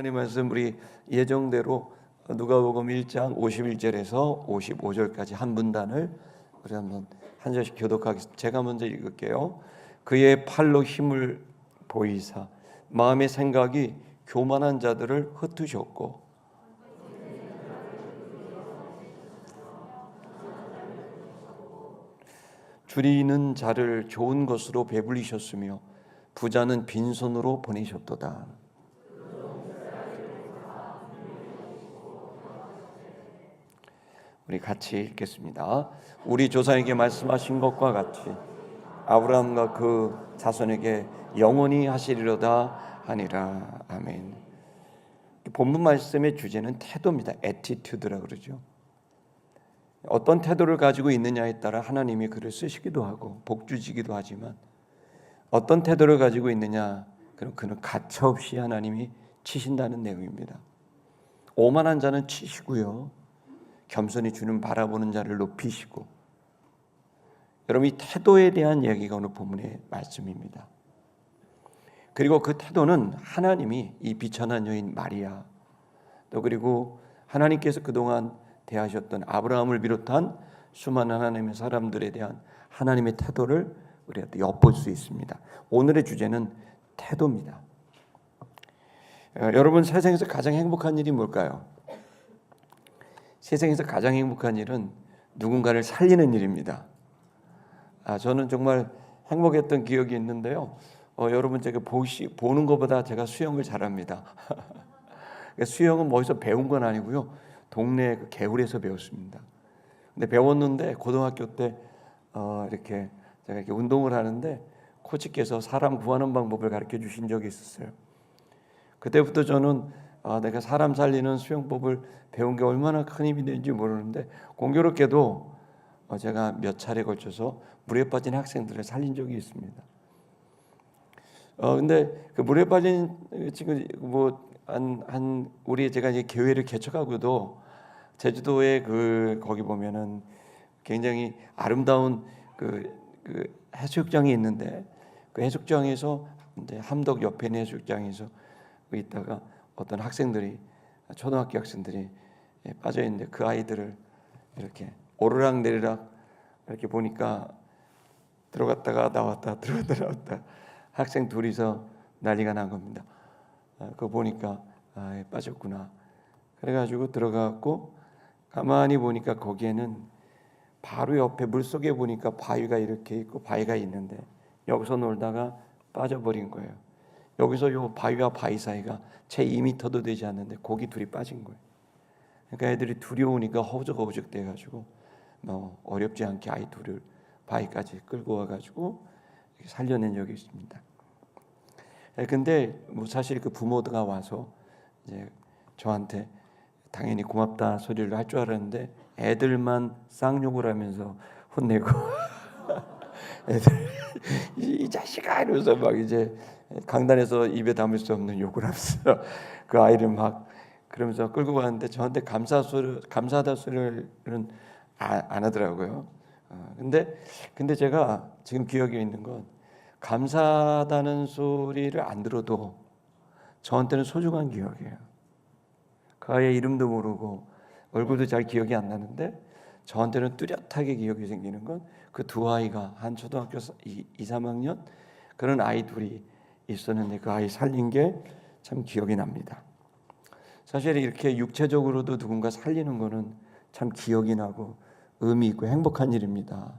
하나님 말씀 우리 예정대로 누가복음 1장 51절에서 55절까지 한 문단을 우리 한 절씩 교독하겠습니다. 제가 먼저 읽을게요. 그의 팔로 힘을 보이사 마음의 생각이 교만한 자들을 흩으셨고 줄이는 자를 좋은 것으로 배불리셨으며 부자는 빈손으로 보내셨도다. 우리 같이 읽겠습니다. 우리 조상에게 말씀하신 것과 같이 아브라함과 그 자손에게 영원히 하시리로다 하니라. 아멘. 본문 말씀의 주제는 태도입니다. 애티튜드라 그러죠. 어떤 태도를 가지고 있느냐에 따라 하나님이 그를 쓰시기도 하고 복 주시기도 하지만 어떤 태도를 가지고 있느냐, 그럼 그는 가차없이 하나님이 치신다는 내용입니다. 오만한 자는 치시고요, 겸손히 주님 바라보는 자를 높이시고. 여러분, 이 태도에 대한 이야기가 오늘 본문의 말씀입니다. 그리고 그 태도는 하나님이 이 비천한 여인 마리아, 또 그리고 하나님께서 그동안 대하셨던 아브라함을 비롯한 수많은 하나님의 사람들에 대한 하나님의 태도를 우리가 엿볼 수 있습니다. 오늘의 주제는 태도입니다. 여러분, 세상에서 가장 행복한 일이 뭘까요? 세상에서 가장 행복한 일은 누군가를 살리는 일입니다. 저는 정말 행복했던 기억이 있는데요. 여러분, 제가 보는 것보다 제가 수영을 잘합니다. 수영은 뭐 어디서 배운 건 아니고요, 동네 그 개울에서 배웠습니다. 근데 배웠는데 고등학교 때 이렇게 제가 이렇게 운동을 하는데 코치께서 사람 구하는 방법을 가르쳐 주신 적이 있었어요. 그때부터 저는 내가 사람 살리는 수영법을 배운 게 얼마나 큰 힘이 되는지 모르는데, 공교롭게도 제가 몇 차례 걸쳐서 물에 빠진 학생들을 살린 적이 있습니다. 근데 그 물에 빠진 지금 우리 제가 이제 교회를 개척하고도 제주도에 거기 보면은 굉장히 아름다운 그 해수욕장이 있는데, 그 해수욕장에서 이제 함덕 옆에 있는 해수욕장에서 있다가 어떤 학생들이, 초등학교 학생들이 빠져 있는데 그 아이들을 이렇게 오르락 내리락 이렇게 보니까 들어갔다가 나왔다 들어갔다 나왔다 학생 둘이서 난리가 난 겁니다. 그거 보니까 빠졌구나. 그래가지고 들어가고 가만히 보니까 거기에는 바로 옆에 물속에 보니까 바위가 이렇게 있고 바위가 있는데 여기서 놀다가 빠져버린 거예요. 여기서 요 바위와 바위 사이가 채 2m도 되지 않는데 거기 둘이 빠진 거예요. 그러니까 애들이 두려우니까 허우적허우적 돼가지고 어렵지 않게 아이 둘을 바위까지 끌고 와가지고 살려낸 적이 있습니다. 근데 사실 그 부모가 와서 이제 저한테 당연히 고맙다 소리를 할 줄 알았는데 애들만 쌍욕을 하면서 혼내고 애들 이 자식아 이러면서 막 이제 강단에서 입에 담을 수 없는 욕을 하면서 그 아이를 막 그러면서 끌고 가는데 저한테 감사하다 소리는 안 하더라고요. 근데 제가 지금 기억에 있는 건, 감사하다는 소리를 안 들어도 저한테는 소중한 기억이에요. 그 아이의 이름도 모르고 얼굴도 잘 기억이 안 나는데 저한테는 뚜렷하게 기억이 생기는 건 그 두 아이가 한 초등학교 2, 3학년 그런 아이 둘이 있었는데 그 아이 살린 게 참 기억이 납니다. 사실 이렇게 육체적으로도 누군가 살리는 거는 참 기억이 나고 의미 있고 행복한 일입니다.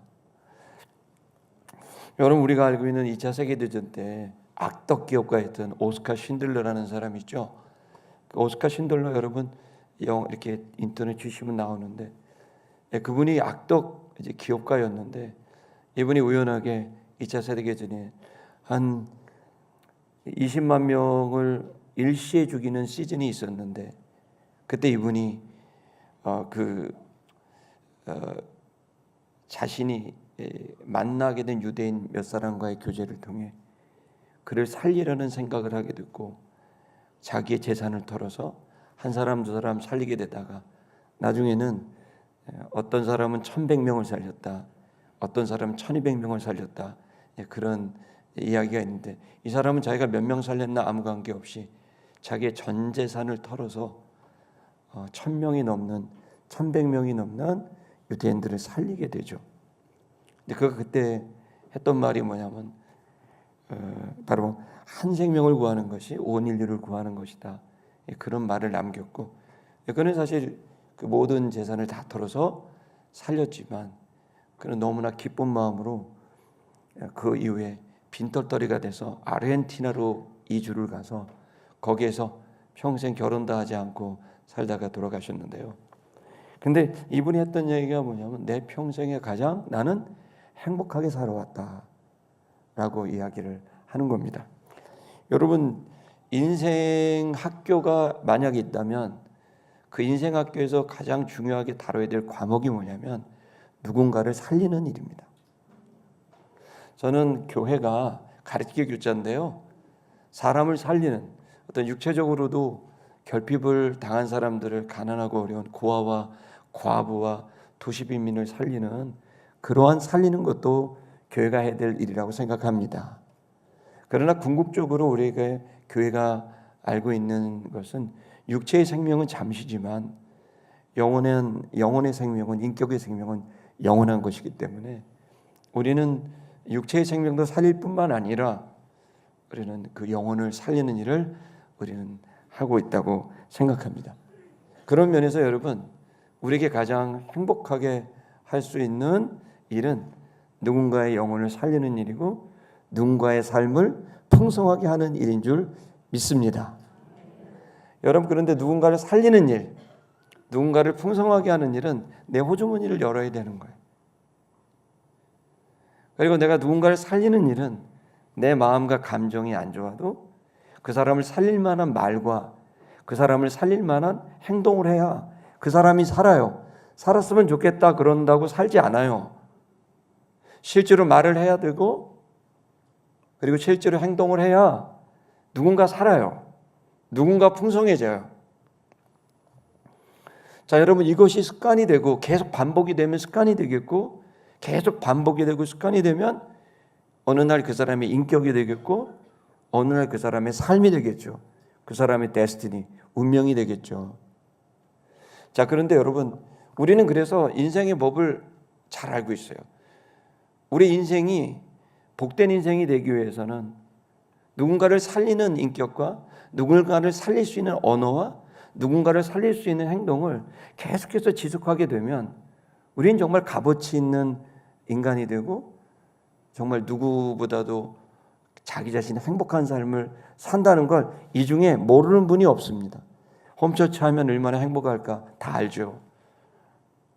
여러분, 우리가 알고 있는 2차 세계대전 때 악덕 기업가였던 오스카 신들러라는 사람이 있죠. 그 오스카 신들러, 여러분 이렇게 인터넷 치시면 나오는데, 그분이 악덕 이제 기업가였는데 이분이 우연하게 2차 세계대전에 한 20만 명을 일시에 죽이는 시즌이 있었는데, 그때 이분이 자신이 만나게 된 유대인 몇 사람과의 교제를 통해 그를 살리려는 생각을 하게 됐고, 자기의 재산을 털어서 한 사람 두 사람 살리게 되다가 나중에는 어떤 사람은 1,100명을 살렸다, 어떤 사람은 1,200명을 살렸다, 그런 이야기가 있는데, 이 사람은 자기가 몇 명 살렸나 아무 관계없이 자기의 전 재산을 털어서 1,000명이 넘는 1,100명이 넘는 유대인들을 살리게 되죠. 근데 그가 그때 했던 말이 뭐냐면 바로 한 생명을 구하는 것이 온 인류를 구하는 것이다. 그런 말을 남겼고, 그는 사실 그 모든 재산을 다 털어서 살렸지만 그는 너무나 기쁜 마음으로 그 이후에 빈털터리가 돼서 아르헨티나로 이주를 가서 거기에서 평생 결혼도 하지 않고 살다가 돌아가셨는데요. 근데 이분이 했던 얘기가 뭐냐면 내 평생에 가장 나는 행복하게 살아왔다 라고 이야기를 하는 겁니다. 여러분, 인생 학교가 만약에 있다면 그 인생 학교에서 가장 중요하게 다뤄야 될 과목이 뭐냐면 누군가를 살리는 일입니다. 저는 교회가 가르치기 교자인데요, 사람을 살리는, 어떤 육체적으로도 결핍을 당한 사람들을, 가난하고 어려운 고아와 과부와 도시 빈민을 살리는, 그러한 살리는 것도 교회가 해야 될 일이라고 생각합니다. 그러나 궁극적으로 우리가 교회가 알고 있는 것은 육체의 생명은 잠시지만 영혼의 생명은, 인격의 생명은 영원한 것이기 때문에 우리는 육체의 생명도 살릴 뿐만 아니라 우리는 그 영혼을 살리는 일을 우리는 하고 있다고 생각합니다. 그런 면에서 여러분, 우리에게 가장 행복하게 할 수 있는 일은 누군가의 영혼을 살리는 일이고 누군가의 삶을 풍성하게 하는 일인 줄 믿습니다. 여러분, 그런데 누군가를 살리는 일, 누군가를 풍성하게 하는 일은 내 호주머니를 열어야 되는 거예요. 그리고 내가 누군가를 살리는 일은 내 마음과 감정이 안 좋아도 그 사람을 살릴 만한 말과 그 사람을 살릴 만한 행동을 해야 그 사람이 살아요. 살았으면 좋겠다 그런다고 살지 않아요. 실제로 말을 해야 되고, 그리고 실제로 행동을 해야 누군가 살아요. 누군가 풍성해져요. 자, 여러분, 이것이 습관이 되고 계속 반복이 되면 습관이 되겠고, 계속 반복이 되고 습관이 되면 어느 날 그 사람의 인격이 되겠고, 어느 날 그 사람의 삶이 되겠죠. 그 사람의 데스티니, 운명이 되겠죠. 자, 그런데 여러분, 우리는 그래서 인생의 법을 잘 알고 있어요. 우리 인생이 복된 인생이 되기 위해서는 누군가를 살리는 인격과 누군가를 살릴 수 있는 언어와 누군가를 살릴 수 있는 행동을 계속해서 지속하게 되면 우리는 정말 값어치 있는 인간이 되고 정말 누구보다도 자기 자신의 행복한 삶을 산다는 걸 이 중에 모르는 분이 없습니다. 홈처치 하면 얼마나 행복할까 다 알죠.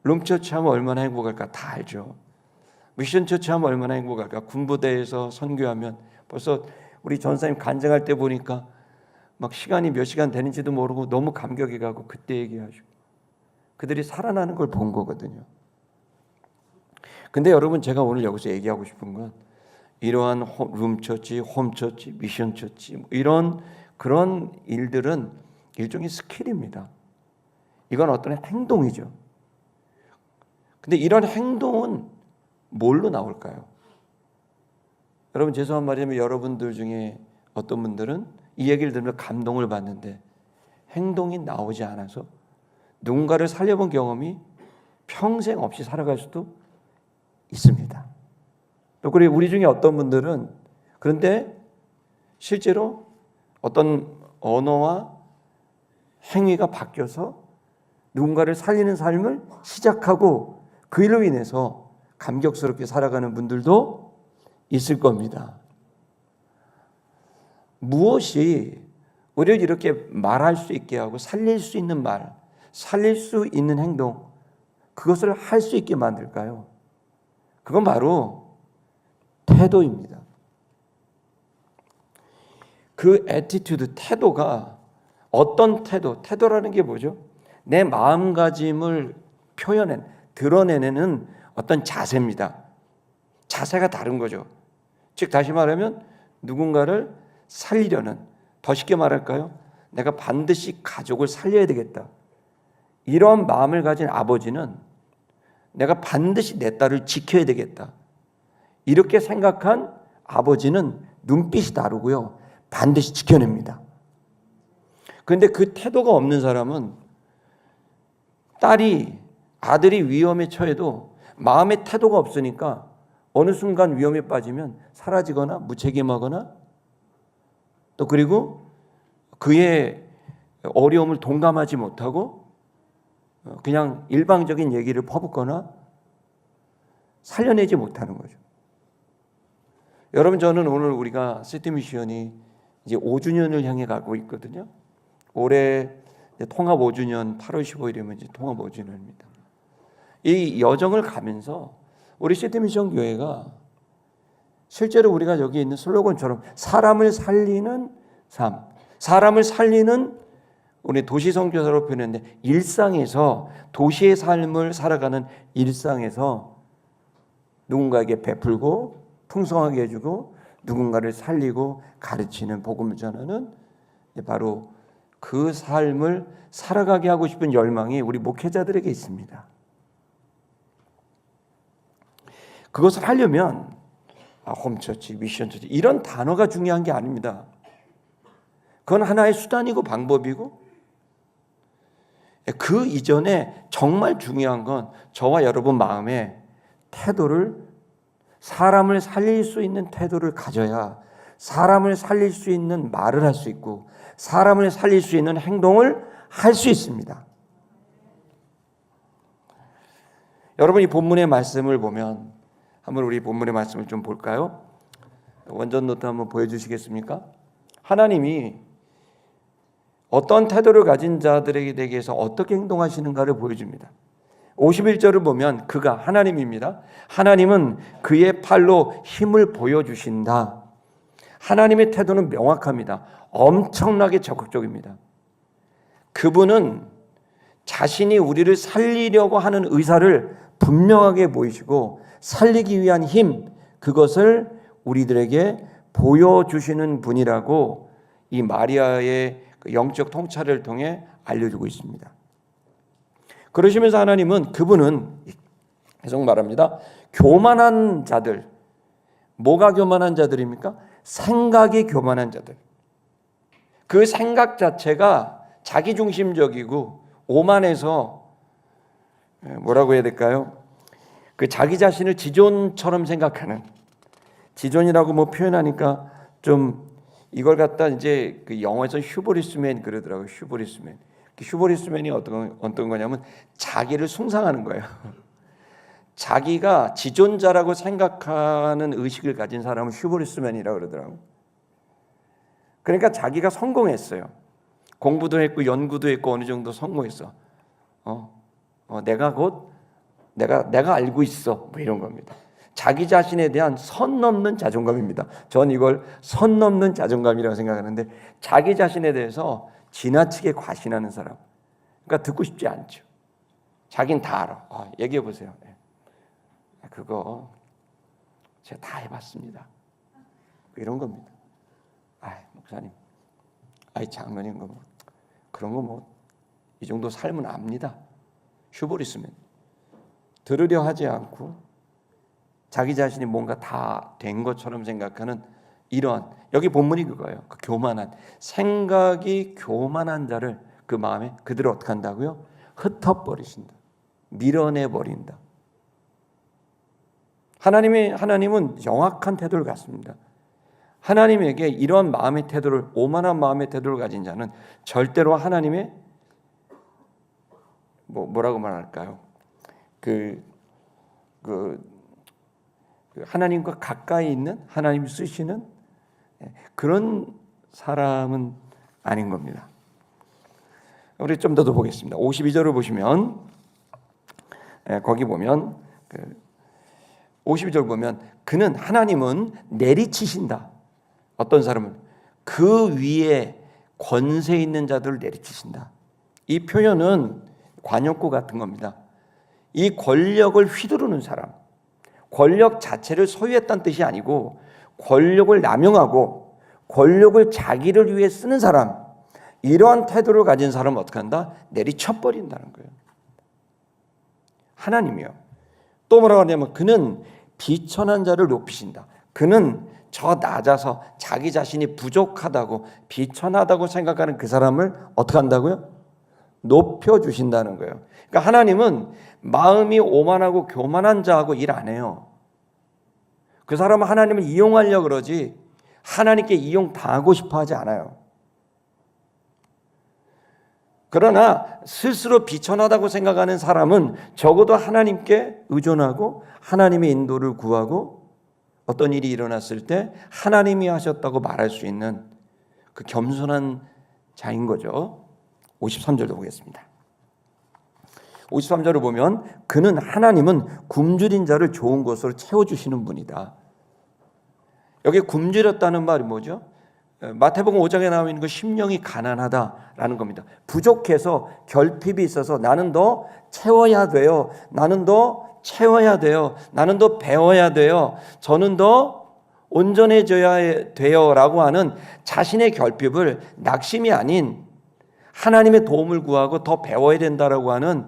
룸처치 하면 얼마나 행복할까 다 알죠. 미션처치 하면 얼마나 행복할까. 군부대에서 선교하면 벌써 우리 전사님 간증할 때 보니까 막 시간이 몇 시간 되는지도 모르고 너무 감격이 가고 그때 얘기하시고 그들이 살아나는 걸 본 거거든요. 근데 여러분, 제가 오늘 여기서 얘기하고 싶은 건 이러한 룸처치, 홈처치, 미션처치 이런 그런 일들은 일종의 스킬입니다. 이건 어떤 행동이죠. 근데 이런 행동은 뭘로 나올까요? 여러분, 죄송한 말이지만 여러분들 중에 어떤 분들은 이 얘기를 들으면 감동을 받는데 행동이 나오지 않아서 누군가를 살려본 경험이 평생 없이 살아갈 수도 있습니다. 또 그리고 우리 중에 어떤 분들은 그런데 실제로 어떤 언어와 행위가 바뀌어서 누군가를 살리는 삶을 시작하고 그 일로 인해서 감격스럽게 살아가는 분들도 있을 겁니다. 무엇이 우리를 이렇게 말할 수 있게 하고 살릴 수 있는 말, 살릴 수 있는 행동, 그것을 할 수 있게 만들까요? 그건 바로 태도입니다. 그 애티튜드, 태도가 어떤 태도, 태도라는 게 뭐죠? 내 마음가짐을 드러내는 어떤 자세입니다. 자세가 다른 거죠. 즉 다시 말하면 누군가를 살리려는, 더 쉽게 말할까요? 내가 반드시 가족을 살려야 되겠다. 이런 마음을 가진 아버지는 내가 반드시 내 딸을 지켜야 되겠다. 이렇게 생각한 아버지는 눈빛이 다르고요. 반드시 지켜냅니다. 그런데 그 태도가 없는 사람은 아들이 위험에 처해도 마음의 태도가 없으니까 어느 순간 위험에 빠지면 사라지거나 무책임하거나 또 그리고 그의 어려움을 동감하지 못하고 그냥 일방적인 얘기를 퍼붓거나 살려내지 못하는 거죠. 여러분, 저는 오늘 우리가 시티미션이 이제 5주년을 향해 가고 있거든요. 올해 통합 5주년 8월 15일이면 이제 통합 5주년입니다. 이 여정을 가면서 우리 시티미션 교회가 실제로 우리가 여기 있는 슬로건처럼 사람을 살리는 삶, 사람을 살리는 우리 도시 선교사로 표현했는데 일상에서 도시의 삶을 살아가는 일상에서 누군가에게 베풀고 풍성하게 해주고 누군가를 살리고 가르치는 복음을 전하는 바로 그 삶을 살아가게 하고 싶은 열망이 우리 목회자들에게 있습니다. 그것을 하려면 홈처치, 미션처치 이런 단어가 중요한 게 아닙니다. 그건 하나의 수단이고 방법이고 그 이전에 정말 중요한 건 저와 여러분 마음의 태도를 사람을 살릴 수 있는 태도를 가져야 사람을 살릴 수 있는 말을 할 수 있고 사람을 살릴 수 있는 행동을 할 수 있습니다. 여러분 이 본문의 말씀을 보면 한번 우리 본문의 말씀을 좀 볼까요? 원전 노트 한번 보여주시겠습니까? 하나님이 어떤 태도를 가진 자들에게 대해서 어떻게 행동하시는가를 보여줍니다. 51절을 보면 그가 하나님입니다. 하나님은 그의 팔로 힘을 보여주신다. 하나님의 태도는 명확합니다. 엄청나게 적극적입니다. 그분은 자신이 우리를 살리려고 하는 의사를 분명하게 보이시고 살리기 위한 힘, 그것을 우리들에게 보여주시는 분이라고 이 마리아의 영적 통찰을 통해 알려주고 있습니다. 그러시면서 하나님은 그분은 계속 말합니다. 교만한 자들, 뭐가 교만한 자들입니까? 생각이 교만한 자들. 그 생각 자체가 자기중심적이고 오만해서 뭐라고 해야 될까요? 그 자기 자신을 지존처럼 생각하는, 지존이라고 뭐 표현하니까 좀 이걸 갖다 이제 그 영어에서 휴보리스맨 그러더라고요. 휴보리스맨. 휴보리스맨이 어떤 거냐면 자기를 숭상하는 거예요. 자기가 지존자라고 생각하는 의식을 가진 사람은 휴보리스맨이라고 그러더라고요. 그러니까 자기가 성공했어요. 공부도 했고 연구도 했고 어느 정도 성공했어. 내가 알고 있어. 뭐 이런 겁니다. 자기 자신에 대한 선 넘는 자존감입니다. 전 이걸 선 넘는 자존감이라고 생각하는데 자기 자신에 대해서 지나치게 과신하는 사람. 그러니까 듣고 싶지 않죠. 자긴 다 알아. 얘기해 보세요. 그거 제가 다 해봤습니다. 이런 겁니다. 목사님, 장로님 거 뭐 그런 거 뭐 이 정도 삶은 압니다. 휴보리스면 들으려 하지 않고 자기 자신이 뭔가 다 된 것처럼 생각하는 이러한, 여기 본문이 그거예요. 그 교만한, 생각이 교만한 자를 그 마음에 그들을 어떻게 한다고요? 흩어버리신다. 밀어내버린다. 하나님은 정확한 태도를 갖습니다. 하나님에게 이러한 마음의 태도를, 오만한 마음의 태도를 가진 자는 절대로 하나님의 뭐라고 말할까요? 하나님과 가까이 있는, 하나님이 쓰시는 그런 사람은 아닌 겁니다. 우리 좀 더 보겠습니다. 52절을 보시면 거기 보면 52절 보면 그는, 하나님은 내리치신다. 어떤 사람은 그 위에 권세 있는 자들을 내리치신다. 이 표현은 관용구 같은 겁니다. 이 권력을 휘두르는 사람, 권력 자체를 소유했다는 뜻이 아니고 권력을 남용하고 권력을 자기를 위해 쓰는 사람, 이러한 태도를 가진 사람은 어떻게 한다? 내리쳐버린다는 거예요. 하나님이요. 또 뭐라고 하냐면 그는 비천한 자를 높이신다. 그는 저 낮아서 자기 자신이 부족하다고 비천하다고 생각하는 그 사람을 어떻게 한다고요? 높여주신다는 거예요. 그러니까 하나님은 마음이 오만하고 교만한 자하고 일 안 해요. 그 사람은 하나님을 이용하려고 그러지 하나님께 이용당하고 싶어 하지 않아요. 그러나 스스로 비천하다고 생각하는 사람은 적어도 하나님께 의존하고 하나님의 인도를 구하고 어떤 일이 일어났을 때 하나님이 하셨다고 말할 수 있는 그 겸손한 자인 거죠. 53절도 보겠습니다. 53절을 보면 그는 하나님은 굶주린 자를 좋은 것으로 채워주시는 분이다. 여기 굶주렸다는 말이 뭐죠? 마태복음 5장에 나와 있는 그 심령이 가난하다라는 겁니다. 부족해서 결핍이 있어서 나는 더 채워야 돼요. 나는 더 채워야 돼요. 나는 더 배워야 돼요. 저는 더 온전해져야 돼요 라고 하는 자신의 결핍을 낙심이 아닌 하나님의 도움을 구하고 더 배워야 된다라고 하는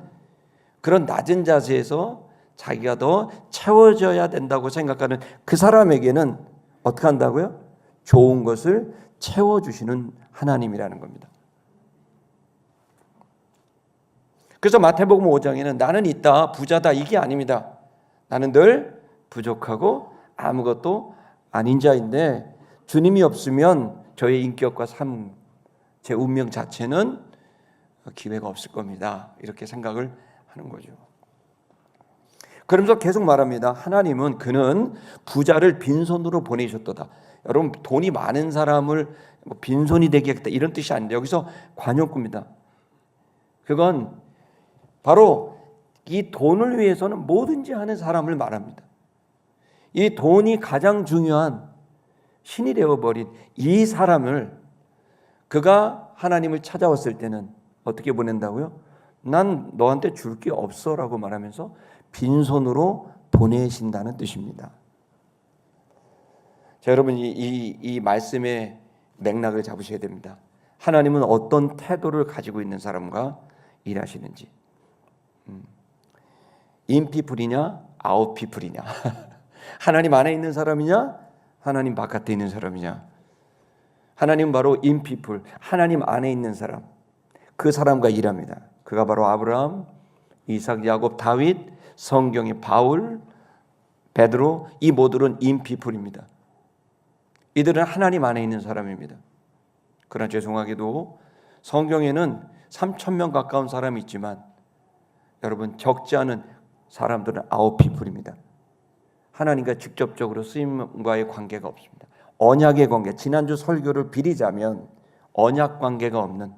그런 낮은 자세에서 자기가 더 채워져야 된다고 생각하는 그 사람에게는 어떻게 한다고요? 좋은 것을 채워주시는 하나님이라는 겁니다. 그래서 마태복음 5장에는 나는 있다, 부자다 이게 아닙니다. 나는 늘 부족하고 아무것도 아닌 자인데 주님이 없으면 저의 인격과 삶, 제 운명 자체는 기회가 없을 겁니다. 이렇게 생각을 하는 거죠. 그러면서 계속 말합니다. 하나님은 그는 부자를 빈손으로 보내셨도다. 여러분 돈이 많은 사람을 빈손이 되게 하겠다 이런 뜻이 아닌데 여기서 관용구입니다. 그건 바로 이 돈을 위해서는 뭐든지 하는 사람을 말합니다. 이 돈이 가장 중요한 신이 되어버린 이 사람을 그가 하나님을 찾아왔을 때는 어떻게 보낸다고요? 난 너한테 줄 게 없어 라고 말하면서 빈손으로 보내신다는 뜻입니다. 자, 여러분 이 말씀의 맥락을 잡으셔야 됩니다. 하나님은 어떤 태도를 가지고 있는 사람과 일하시는지. 인피플이냐 아웃피플이냐 하나님 안에 있는 사람이냐 하나님 바깥에 있는 사람이냐. 하나님은 바로 인피플, 하나님 안에 있는 사람, 그 사람과 일합니다. 그가 바로 아브라함, 이삭, 야곱, 다윗, 성경의 바울, 베드로, 이 모두는 인피플입니다. 이들은 하나님 안에 있는 사람입니다. 그러나 죄송하게도 성경에는 3,000명 가까운 사람이 있지만 여러분 적지 않은 사람들은 아웃피플입니다. 하나님과 직접적으로 쓰임과의 관계가 없습니다. 언약의 관계, 지난주 설교를 빌리자면 언약 관계가 없는,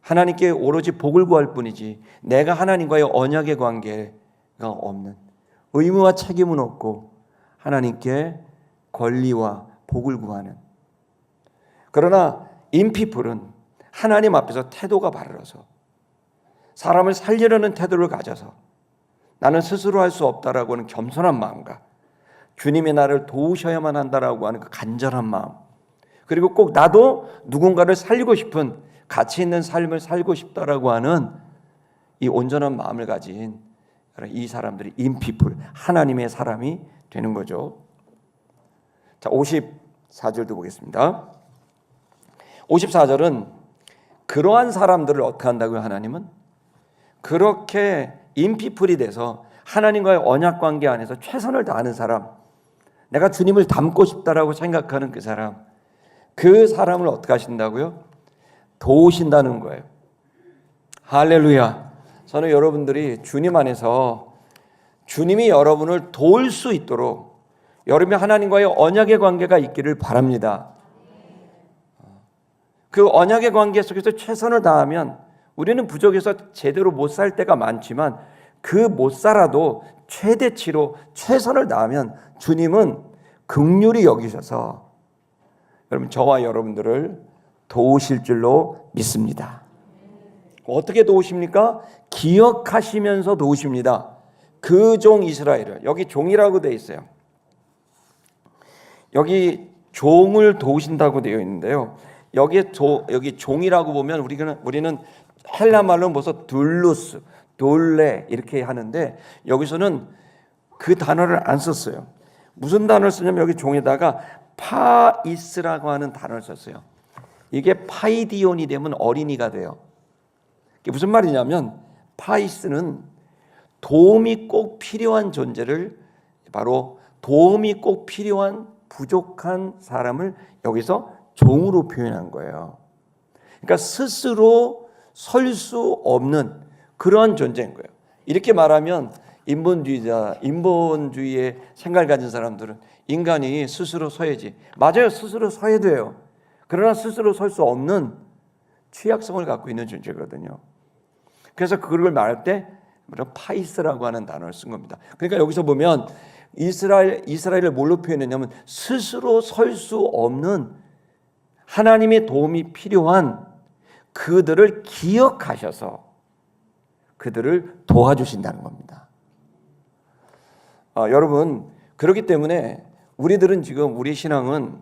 하나님께 오로지 복을 구할 뿐이지 내가 하나님과의 언약의 관계가 없는, 의무와 책임은 없고 하나님께 권리와 복을 구하는. 그러나 인피플은 하나님 앞에서 태도가 바르러서 사람을 살리려는 태도를 가져서 나는 스스로 할 수 없다라고 하는 겸손한 마음과 주님이 나를 도우셔야만 한다라고 하는 그 간절한 마음, 그리고 꼭 나도 누군가를 살리고 싶은 가치 있는 삶을 살고 싶다라고 하는 이 온전한 마음을 가진 이 사람들이 인피플, 하나님의 사람이 되는 거죠. 자, 54절도 보겠습니다. 54절은 그러한 사람들을 어떻게 한다고요? 하나님은 그렇게 인피플이 돼서 하나님과의 언약 관계 안에서 최선을 다하는 사람, 내가 주님을 닮고 싶다라고 생각하는 그 사람을 어떻게 하신다고요? 도우신다는 거예요. 할렐루야. 저는 여러분들이 주님 안에서 주님이 여러분을 도울 수 있도록 여러분이 하나님과의 언약의 관계가 있기를 바랍니다. 그 언약의 관계 속에서 최선을 다하면 우리는 부족해서 제대로 못 살 때가 많지만 그 못 살아도 최대치로 최선을 다하면 주님은 긍휼히 여기셔서 여러분 저와 여러분들을 도우실 줄로 믿습니다. 어떻게 도우십니까? 기억하시면서 도우십니다. 그 종 이스라엘을, 여기 종이라고 되어 있어요. 여기 종을 도우신다고 되어 있는데요. 여기 종이라고 보면 우리는 헬라 말로 뭐서 둘루스, 돌레 이렇게 하는데 여기서는 그 단어를 안 썼어요. 무슨 단어를 쓰냐면 여기 종에다가 파이스라고 하는 단어를 썼어요. 이게 파이디온이 되면 어린이가 돼요. 이게 무슨 말이냐면 파이스는 도움이 꼭 필요한 존재를, 바로 도움이 꼭 필요한 부족한 사람을 여기서 종으로 표현한 거예요. 그러니까 스스로 설 수 없는 그런 존재인 거예요. 이렇게 말하면 인본주의의 생각을 가진 사람들은 인간이 스스로 서야지. 맞아요. 스스로 서야 돼요. 그러나 스스로 설 수 없는 취약성을 갖고 있는 존재거든요. 그래서 그걸 말할 때 파이스라고 하는 단어를 쓴 겁니다. 그러니까 여기서 보면 이스라엘을 뭘로 표현했냐면 스스로 설 수 없는 하나님의 도움이 필요한 그들을 기억하셔서 그들을 도와주신다는 겁니다. 여러분, 그렇기 때문에 우리들은 지금 우리 신앙은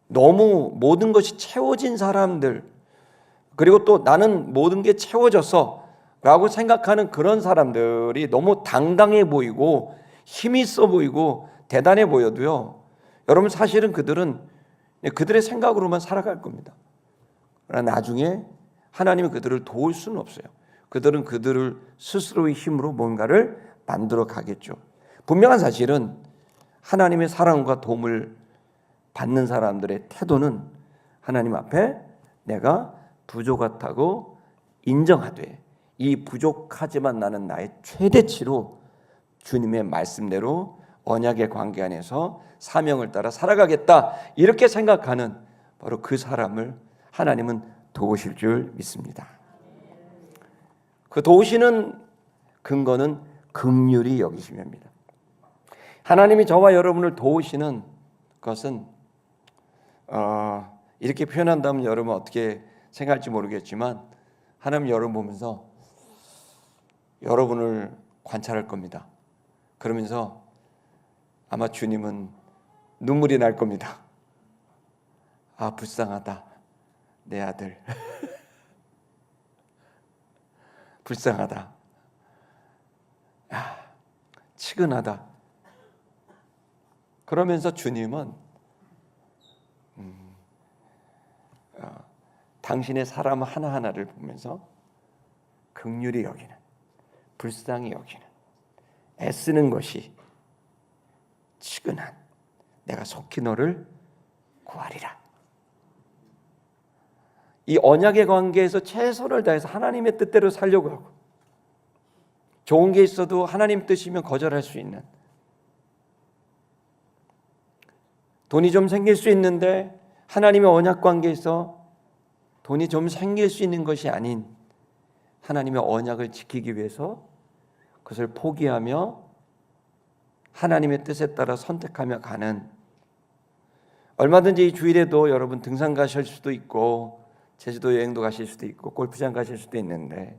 너무 모든 것이 채워진 사람들, 그리고 또 나는 모든 게 채워졌어 라고 생각하는 그런 사람들이 너무 당당해 보이고 힘이 있어 보이고 대단해 보여도요, 여러분 사실은 그들의 생각으로만 살아갈 겁니다. 그러나 나중에 하나님이 그들을 도울 수는 없어요. 그들은 그들을 스스로의 힘으로 뭔가를 만들어 가겠죠. 분명한 사실은 하나님의 사랑과 도움을 받는 사람들의 태도는 하나님 앞에 내가 부족하다고 인정하되 이 부족하지만 나는 나의 최대치로 주님의 말씀대로 언약의 관계 안에서 사명을 따라 살아가겠다, 이렇게 생각하는 바로 그 사람을 하나님은 도우실 줄 믿습니다. 그 도우시는 근거는 긍휼히 여기심입니다. 하나님이 저와 여러분을 도우시는 것은 이렇게 표현한다면 여러분 어떻게 생각할지 모르겠지만 하나님 여러분 보면서 여러분을 관찰할 겁니다. 그러면서 아마 주님은 눈물이 날 겁니다. 아, 불쌍하다 내 아들. 불쌍하다. 아, 치근하다. 그러면서 주님은 당신의 사람 하나하나를 보면서 긍휼히 여기는, 불쌍히 여기는, 애쓰는 것이 치근한 내가 속히 너를 구하리라. 이 언약의 관계에서 최선을 다해서 하나님의 뜻대로 살려고 하고, 좋은 게 있어도 하나님 뜻이면 거절할 수 있는, 돈이 좀 생길 수 있는데 하나님의 언약 관계에서 돈이 좀 생길 수 있는 것이 아닌 하나님의 언약을 지키기 위해서 그것을 포기하며 하나님의 뜻에 따라 선택하며 가는, 얼마든지 이 주일에도 여러분 등산 가실 수도 있고 제주도 여행도 가실 수도 있고 골프장 가실 수도 있는데,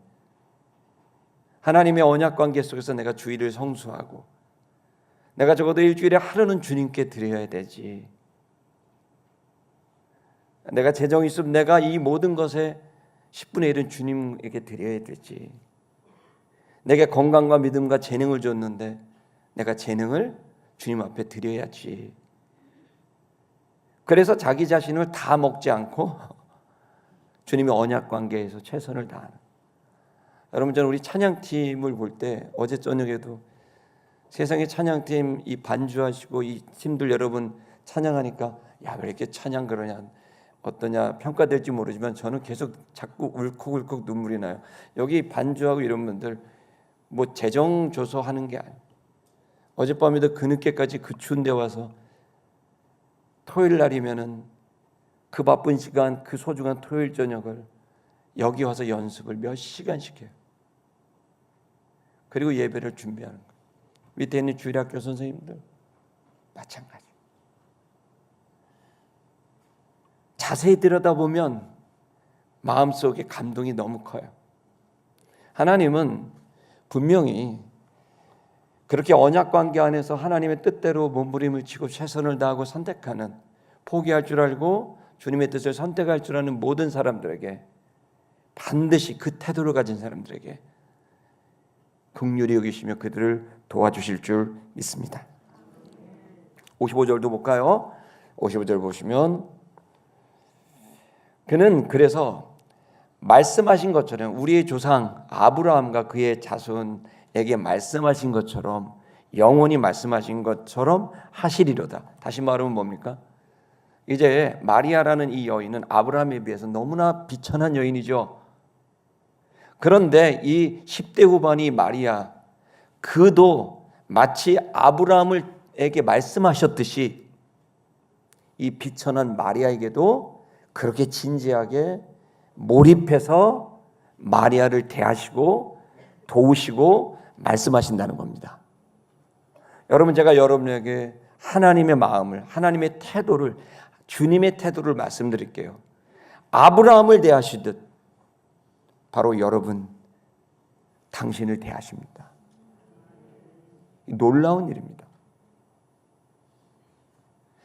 하나님의 언약 관계 속에서 내가 주일을 성수하고 내가 적어도 일주일에 하루는 주님께 드려야 되지. 내가 재정이 있으면 내가 이 모든 것에 10분의 1은 주님에게 드려야 되지. 내게 건강과 믿음과 재능을 줬는데 내가 재능을 주님 앞에 드려야지. 그래서 자기 자신을 다 먹지 않고 주님의 언약 관계에서 최선을 다하는. 여러분, 저는 우리 찬양팀을 볼 때 어제 저녁에도 세상의 찬양팀 이 반주하시고 이 팀들 여러분 찬양하니까 야, 왜 이렇게 찬양 그러냐, 어떠냐 평가될지 모르지만 저는 계속 자꾸 울컥울컥 눈물이 나요. 여기 반주하고 이런 분들 뭐 재정 줘서 하는 게 아니에요. 어젯밤에도 그 늦게까지 그 추운 데 와서 토요일 날이면은 그 바쁜 시간, 그 소중한 토요일 저녁을 여기 와서 연습을 몇 시간씩 해요. 그리고 예배를 준비하는 거예요. 밑에 있는 주일학교 선생님들 마찬가지. 자세히 들여다보면 마음속에 감동이 너무 커요. 하나님은 분명히 그렇게 언약 관계 안에서 하나님의 뜻대로 몸부림을 치고 최선을 다하고 선택하는, 포기할 줄 알고 주님의 뜻을 선택할 줄 아는 모든 사람들에게, 반드시 그 태도를 가진 사람들에게 긍휼히 여기시며 그들을 도와주실 줄 믿습니다. 55절도 볼까요? 55절 보시면 그는 그래서 말씀하신 것처럼 우리의 조상 아브라함과 그의 자손에게 말씀하신 것처럼 영원히 말씀하신 것처럼 하시리로다. 다시 말하면 뭡니까? 이제 마리아라는 이 여인은 아브라함에 비해서 너무나 비천한 여인이죠. 그런데 이 10대 후반이 마리아, 그도 마치 아브라함에게 말씀하셨듯이 이 비천한 마리아에게도 그렇게 진지하게 몰입해서 마리아를 대하시고 도우시고 말씀하신다는 겁니다. 여러분, 제가 여러분에게 하나님의 마음을, 하나님의 태도를, 주님의 태도를 말씀드릴게요. 아브라함을 대하시듯 바로 여러분, 당신을 대하십니다. 놀라운 일입니다.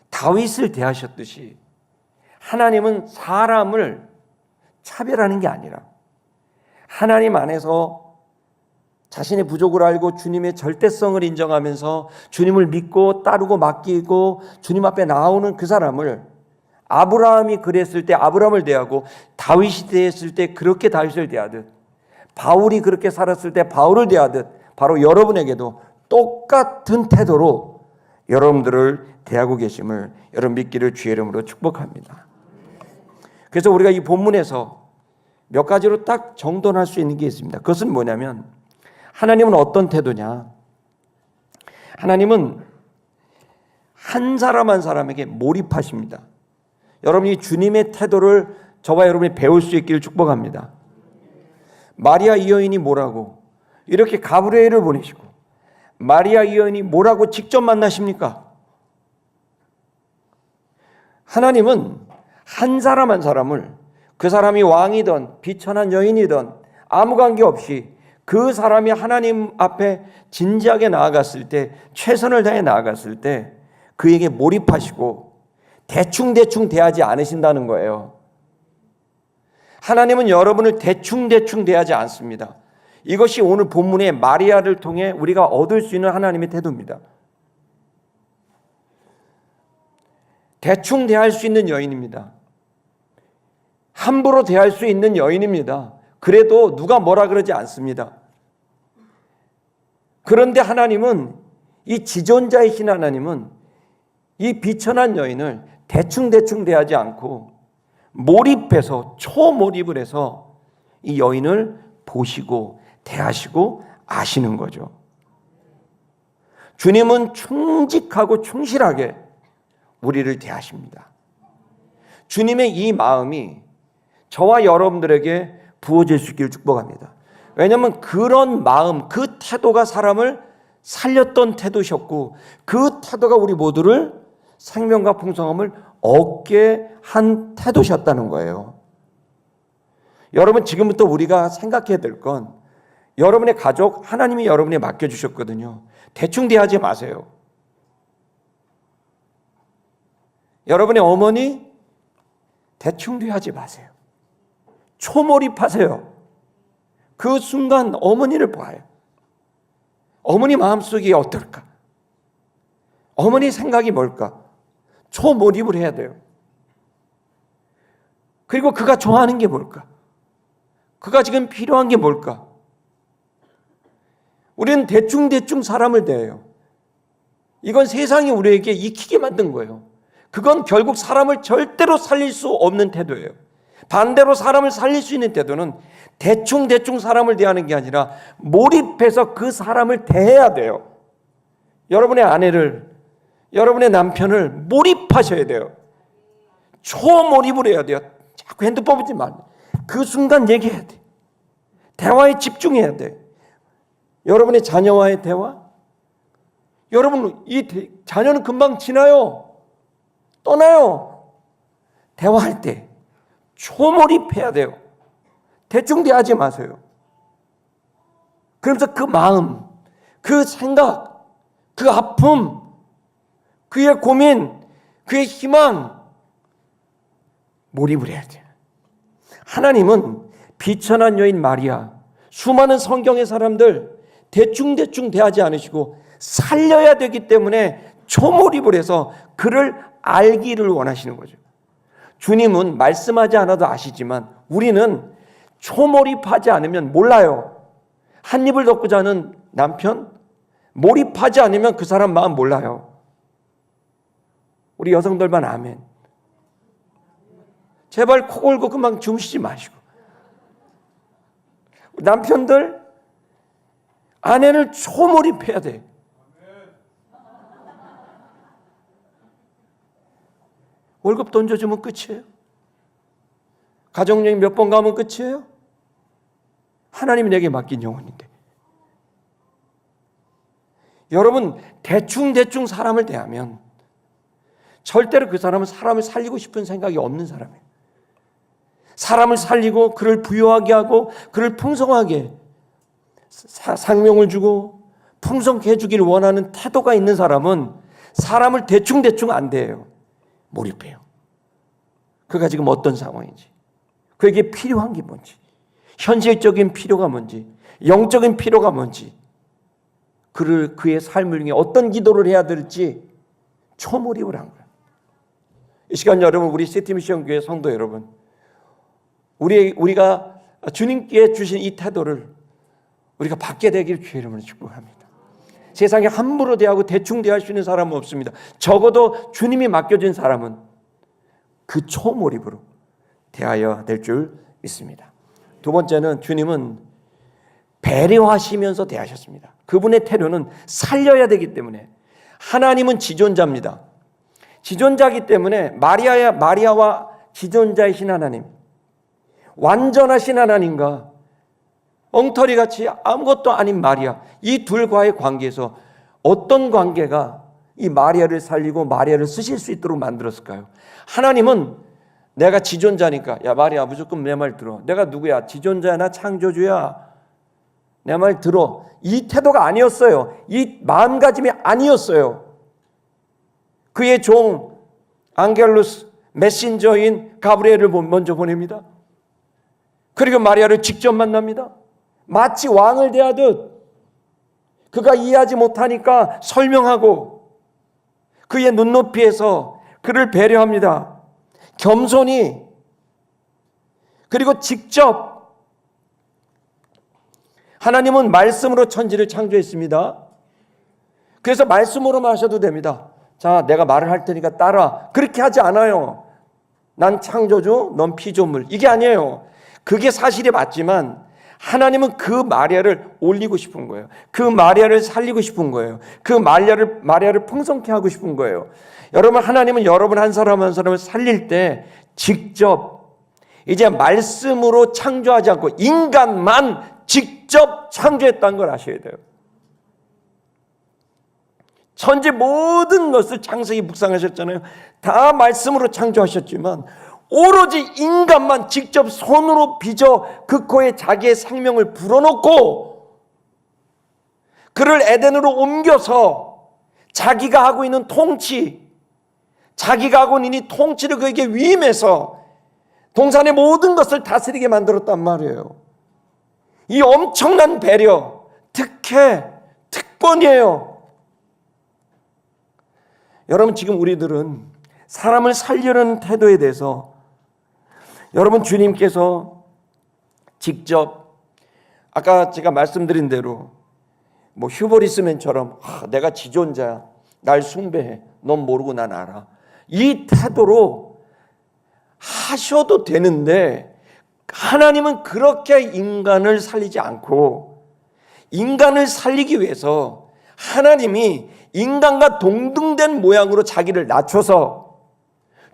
다윗을 대하셨듯이 하나님은 사람을 차별하는 게 아니라 하나님 안에서 자신의 부족을 알고 주님의 절대성을 인정하면서 주님을 믿고 따르고 맡기고 주님 앞에 나오는 그 사람을, 아브라함이 그랬을 때 아브라함을 대하고 다윗이 대했을 때 그렇게 다윗을 대하듯, 바울이 그렇게 살았을 때 바울을 대하듯 바로 여러분에게도 똑같은 태도로 여러분들을 대하고 계심을 여러분 믿기를 주의 이름으로 축복합니다. 그래서 우리가 이 본문에서 몇 가지로 딱 정돈할 수 있는 게 있습니다. 그것은 뭐냐면, 하나님은 어떤 태도냐? 하나님은 한 사람 한 사람에게 몰입하십니다. 여러분이 주님의 태도를 저와 여러분이 배울 수 있기를 축복합니다. 마리아 이 여인이 뭐라고 이렇게 가브리엘을 보내시고 마리아 이 여인이 뭐라고 직접 만나십니까? 하나님은 한 사람 한 사람을, 그 사람이 왕이든 비천한 여인이든 아무 관계없이 그 사람이 하나님 앞에 진지하게 나아갔을 때, 최선을 다해 나아갔을 때 그에게 몰입하시고 대충대충 대하지 않으신다는 거예요. 하나님은 여러분을 대충대충 대하지 않습니다. 이것이 오늘 본문의 마리아를 통해 우리가 얻을 수 있는 하나님의 태도입니다. 대충 대할 수 있는 여인입니다. 함부로 대할 수 있는 여인입니다. 그래도 누가 뭐라 그러지 않습니다. 그런데 하나님은, 이 지존자이신 하나님은 이 비천한 여인을 대충대충 대하지 않고 몰입해서, 초몰입을 해서 이 여인을 보시고 대하시고 아시는 거죠. 주님은 충직하고 충실하게 우리를 대하십니다. 주님의 이 마음이 저와 여러분들에게 부어질 수 있기를 축복합니다. 왜냐하면 그런 마음, 그 태도가 사람을 살렸던 태도셨고 그 태도가 우리 모두를 생명과 풍성함을 얻게 한 태도셨다는 거예요. 여러분, 지금부터 우리가 생각해야 될 건, 여러분의 가족 하나님이 여러분에 맡겨주셨거든요. 대충 대하지 마세요. 여러분의 어머니 대충 대하지 마세요. 초몰입하세요. 그 순간 어머니를 봐요. 어머니 마음속이 어떨까? 어머니 생각이 뭘까? 초몰입을 해야 돼요. 그리고 그가 좋아하는 게 뭘까? 그가 지금 필요한 게 뭘까? 우리는 대충대충 사람을 대해요. 이건 세상이 우리에게 익히게 만든 거예요. 그건 결국 사람을 절대로 살릴 수 없는 태도예요. 반대로 사람을 살릴 수 있는 태도는 대충대충 사람을 대하는 게 아니라 몰입해서 그 사람을 대해야 돼요. 여러분의 아내를, 여러분의 남편을 몰입하셔야 돼요. 초몰입을 해야 돼요. 자꾸 핸드폰 보지 말고 그 순간 얘기해야 돼. 대화에 집중해야 돼. 여러분의 자녀와의 대화, 여러분 이 자녀는 금방 지나요. 떠나요. 대화할 때 초몰입해야 돼요. 대충 대하지 마세요. 그러면서 그 마음, 그 생각, 그 아픔, 그의 고민, 그의 희망 몰입을 해야 돼요. 하나님은 비천한 여인 마리아, 수많은 성경의 사람들 대충대충 대하지 않으시고 살려야 되기 때문에 초몰입을 해서 그를 알기를 원하시는 거죠. 주님은 말씀하지 않아도 아시지만 우리는 초몰입하지 않으면 몰라요. 한 입을 덮고 자는 남편, 몰입하지 않으면 그 사람 마음 몰라요. 우리 여성들만 아멘. 제발 코 골고 금방 주무시지 마시고. 남편들, 아내를 초몰입해야 돼. 월급 던져주면 끝이에요? 가정여행 몇 번 가면 끝이에요? 하나님이 내게 맡긴 영혼인데. 여러분, 대충 사람을 대하면 절대로 그 사람은 사람을 살리고 싶은 생각이 없는 사람이에요. 사람을 살리고 그를 부유하게 하고 그를 풍성하게 상명을 주고 풍성케 해주기를 원하는 태도가 있는 사람은 사람을 대충 안 대해요. 몰입해요. 그가 지금 어떤 상황인지, 그에게 필요한 게 뭔지, 현실적인 필요가 뭔지, 영적인 필요가 뭔지, 그의 삶을 위해 어떤 기도를 해야 될지 초몰입을 한 거예요. 이 시간 여러분, 우리 시티미션 교회 성도 여러분, 우리가 주님께 주신 이 태도를 우리가 받게 되길 주의 이름으로 축복합니다. 세상에 함부로 대하고 대충 대할 수 있는 사람은 없습니다. 적어도 주님이 맡겨진 사람은 그 초몰입으로 대하여 될 줄 믿습니다. 두 번째는 주님은 배려하시면서 대하셨습니다. 그분의 태도는 살려야 되기 때문에, 하나님은 지존자입니다. 지존자이기 때문에 마리아와 지존자이신 하나님, 완전하신 하나님과 엉터리같이 아무것도 아닌 마리아, 이 둘과의 관계에서 어떤 관계가 이 마리아를 살리고 마리아를 쓰실 수 있도록 만들었을까요? 하나님은 내가 지존자니까, 야 마리아 무조건 내 말 들어. 내가 누구야? 지존자나 창조주야. 내 말 들어. 이 태도가 아니었어요. 이 마음가짐이 아니었어요. 그의 종 앙겔루스 메신저인 가브리엘을 먼저 보냅니다. 그리고 마리아를 직접 만납니다. 마치 왕을 대하듯 그가 이해하지 못하니까 설명하고 그의 눈높이에서 그를 배려합니다. 겸손히, 그리고 직접. 하나님은 말씀으로 천지를 창조했습니다. 그래서 말씀으로만 하셔도 됩니다. 자, 내가 말을 할 테니까 따라. 그렇게 하지 않아요. 난 창조주, 넌 피조물. 이게 아니에요. 그게 사실이 맞지만 하나님은 그 마리아를 올리고 싶은 거예요. 그 마리아를 살리고 싶은 거예요. 그 마리아를 풍성케 하고 싶은 거예요. 여러분, 하나님은 여러분 한 사람 한 사람을 살릴 때 직접, 이제 말씀으로 창조하지 않고 인간만 직접 창조했다는 걸 아셔야 돼요. 천지 모든 것을 창세기 묵상하셨잖아요. 다 말씀으로 창조하셨지만 오로지 인간만 직접 손으로 빚어 그 코에 자기의 생명을 불어넣고 그를 에덴으로 옮겨서 자기가 하고 있는 통치, 자기가 하고 있는 이 통치를 그에게 위임해서 동산의 모든 것을 다스리게 만들었단 말이에요. 이 엄청난 배려, 특권이에요. 여러분, 지금 우리들은 사람을 살려는 태도에 대해서, 여러분, 주님께서 직접 아까 제가 말씀드린 대로 뭐 휴버리스맨처럼 내가 지존자야, 날 숭배해, 넌 모르고 난 알아, 이 태도로 하셔도 되는데 하나님은 그렇게 인간을 살리지 않고, 인간을 살리기 위해서 하나님이 인간과 동등된 모양으로 자기를 낮춰서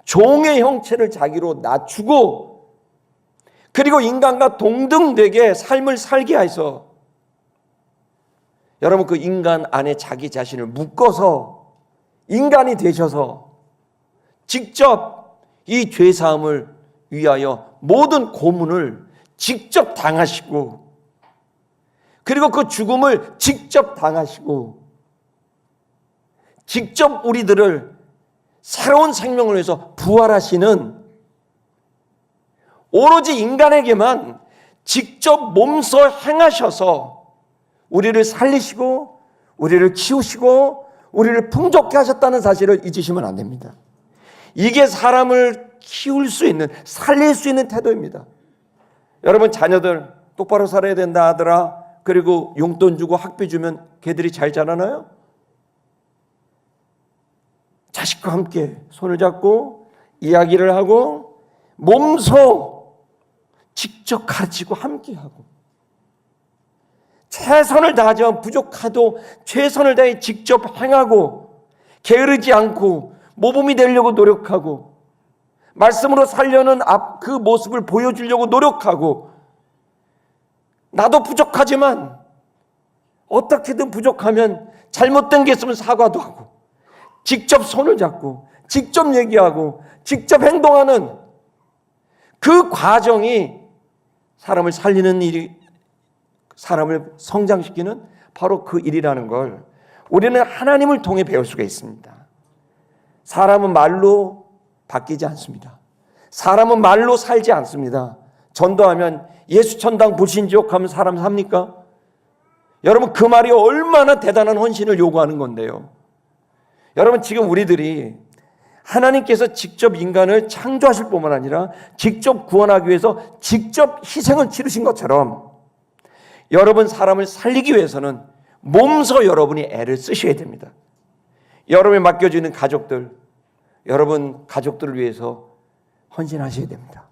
종의 형체를 자기로 낮추고, 그리고 인간과 동등되게 삶을 살게 해서, 여러분, 그 인간 안에 자기 자신을 묶어서 인간이 되셔서 직접 이 죄사함을 위하여 모든 고문을 직접 당하시고, 그리고 그 죽음을 직접 당하시고, 직접 우리들을 새로운 생명을 위해서 부활하시는, 오로지 인간에게만 직접 몸소 행하셔서 우리를 살리시고 우리를 키우시고 우리를 풍족케 하셨다는 사실을 잊으시면 안 됩니다. 이게 사람을 키울 수 있는, 살릴 수 있는 태도입니다. 여러분, 자녀들 똑바로 살아야 된다 하더라. 그리고 용돈 주고 학비 주면 걔들이 잘 자라나요? 자식과 함께 손을 잡고 이야기를 하고 몸소 직접 가르치고 함께하고, 최선을 다하지만 부족하도 최선을 다해 직접 행하고, 게으르지 않고 모범이 되려고 노력하고, 말씀으로 살려는 그 모습을 보여주려고 노력하고, 나도 부족하지만 어떻게든 부족하면 잘못된 게 있으면 사과도 하고, 직접 손을 잡고 직접 얘기하고 직접 행동하는 그 과정이 사람을 살리는 일이, 사람을 성장시키는 바로 그 일이라는 걸 우리는 하나님을 통해 배울 수가 있습니다. 사람은 말로 바뀌지 않습니다. 사람은 말로 살지 않습니다. 전도하면 예수 천당 불신지옥 하면 사람 삽니까? 여러분, 그 말이 얼마나 대단한 헌신을 요구하는 건데요. 여러분, 지금 우리들이 하나님께서 직접 인간을 창조하실 뿐만 아니라 직접 구원하기 위해서 직접 희생을 치르신 것처럼, 여러분 사람을 살리기 위해서는 몸소 여러분이 애를 쓰셔야 됩니다. 여러분이 맡겨지는 가족들, 여러분 가족들을 위해서 헌신하셔야 됩니다.